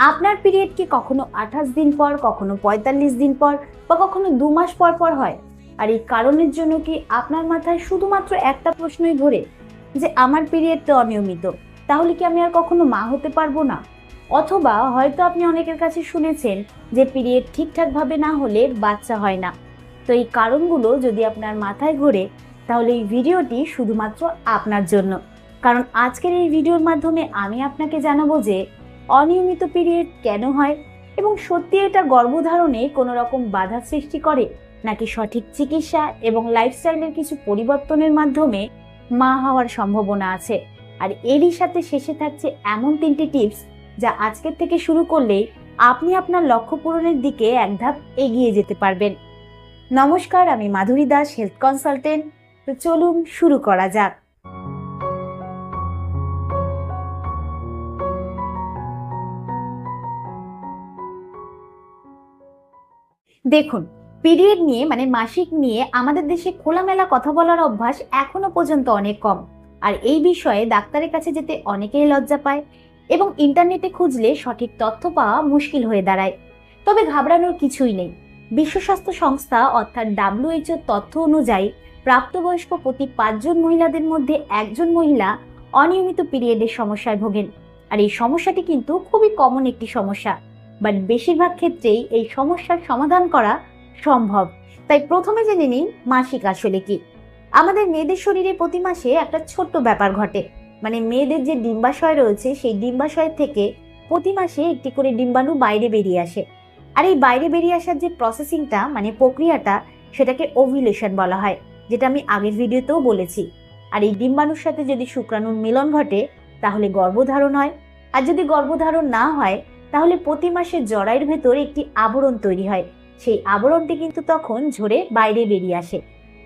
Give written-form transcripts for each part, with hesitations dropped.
আপনার পিরিয়ড কি কখনো 28 দিন পর, কখনো 45 দিন পর বা কখনো 2 মাস পর পর হয়? আর এই কারণের জন্য কি আপনার মাথায় শুধুমাত্র একটা প্রশ্নই ঘোরে যে আমার পিরিয়ড তো অনিয়মিত, তাহলে কি আমি আর কখনো মা হতে পারবো না? অথবা হয়তো আপনি অনেকের কাছে শুনেছেন যে পিরিয়ড ঠিকঠাকভাবে না হলে বাচ্চা হয় না। তো এই কারণগুলো যদি আপনার মাথায় ঘোরে, তাহলে এই ভিডিওটি শুধুমাত্র আপনার জন্য। কারণ আজকের এই ভিডিওর মাধ্যমে আমি আপনাকে জানাবো যে অনিয়মিত পিরিয়ড কেন হয় এবং সত্যি এটা গর্ভধারণে কোনো রকম বাধা সৃষ্টি করে, নাকি সঠিক চিকিৎসা এবং লাইফস্টাইলের কিছু পরিবর্তনের মাধ্যমে মা হওয়ার সম্ভাবনা আছে। আর এরই সাথে শেষে থাকছে এমন 3টি টিপস যা আজকের থেকে শুরু করলে আপনি আপনার লক্ষ্য পূরণের দিকে এক ধাপ এগিয়ে যেতে পারবেন। নমস্কার, আমি মাধুরী দাস, হেলথ কনসালটেন্ট। তো চলুন শুরু করা যাক। দেখুন, পিরিয়ড নিয়ে মানে মাসিক নিয়ে আমাদের দেশে খোলামেলা কথা বলার অভ্যাস এখনো পর্যন্ত অনেক কম। আর এই বিষয়ে ডাক্তারের কাছে যেতে অনেকেই লজ্জা পায় এবং ইন্টারনেটে খুঁজলে সঠিক তথ্য পাওয়া মুশকিল হয়ে দাঁড়ায়। তবে ঘাবড়ানোর কিছুই নেই। বিশ্ব স্বাস্থ্য সংস্থা অর্থাৎ WHO তথ্য অনুযায়ী প্রাপ্তবয়স্ক প্রতি 5 জন মহিলাদের মধ্যে একজন মহিলা অনিয়মিত পিরিয়ডের সমস্যায় ভোগেন। আর এই সমস্যাটি কিন্তু খুবই কমন একটি সমস্যা, বাট বেশিরভাগ ক্ষেত্রেই এই সমস্যার সমাধান করা সম্ভব। তাই প্রথমে জেনে নিন মাসিক আসলে কি। আমাদের মেয়েদের শরীরে প্রতি মাসে একটা ছোট্ট ব্যাপার ঘটে, মানে মেয়েদের যে ডিম্বাশয় রয়েছে সেই ডিম্বাশয় থেকে প্রতি মাসে একটি করে ডিম্বাণু বাইরে বেরিয়ে আসে। আর এই বাইরে বেরিয়ে আসার যে প্রসেসিংটা মানে প্রক্রিয়াটা, সেটাকে ওভিউলেশন বলা হয়, যেটা আমি আগের ভিডিওতেও বলেছি। আর এই ডিম্বাণুর সাথে যদি শুক্রাণুর মিলন ঘটে তাহলে গর্ভধারণ হয়। আর যদি গর্ভধারণ না হয় তাহলে প্রতি মাসে জরায়ুর ভেতর একটি আবরণ তৈরি হয়। সেই আবরণটি কিন্তু তখন ঝরে বাইরে বেরিয়ে আসে,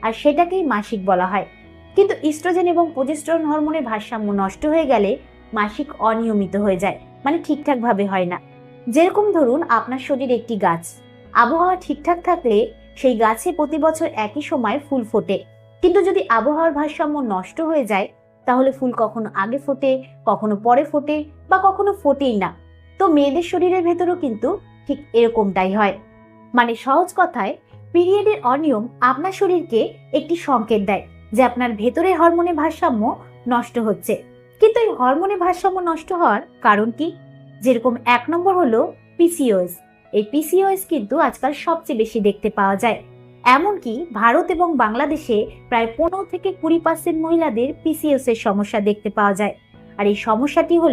আর সেটাকেই মাসিক বলা হয়। কিন্তু ইস্ট্রোজেন এবং প্রোজেস্টেরন হরমোনের ভারসাম্য নষ্ট হয়ে গেলে মাসিক অনিয়মিত হয়ে যায়, মানে ঠিকঠাক ভাবে হয় না। যেরকম ধরুন আপনার শরীর একটি গাছ, আবহাওয়া ঠিকঠাক থাকলে সেই গাছে প্রতি বছর একই সময় ফুল ফোটে। কিন্তু যদি আবহাওয়ার ভারসাম্য নষ্ট হয়ে যায় তাহলে ফুল কখনো আগে ফোটে, কখনো পরে ফোটে বা কখনো ফোটেই না। তো মেয়েদের শরীরের ভেতরও কিন্তু ঠিক এরকমটাই হয়। মানে সহজ কথায়, পিরিয়ডের অনিয়ম আপনার শরীরকে একটি সংকেত দেয় যে আপনার ভেতরের হরমোনের ভারসাম্য নষ্ট হচ্ছে। কিন্তু এই হরমোনের ভারসাম্য নষ্ট হওয়ার কারণ কি? যেরকম 1 নম্বর হলো পিসিওএস। এই পিসিওএস কিন্তু আজকাল সবচেয়ে বেশি দেখতে পাওয়া যায়। এমনকি ভারত এবং বাংলাদেশে প্রায় 15 থেকে 20% মহিলাদের পিসিওএস এর সমস্যা দেখতে পাওয়া যায়। আর এই সমস্যাটি হলে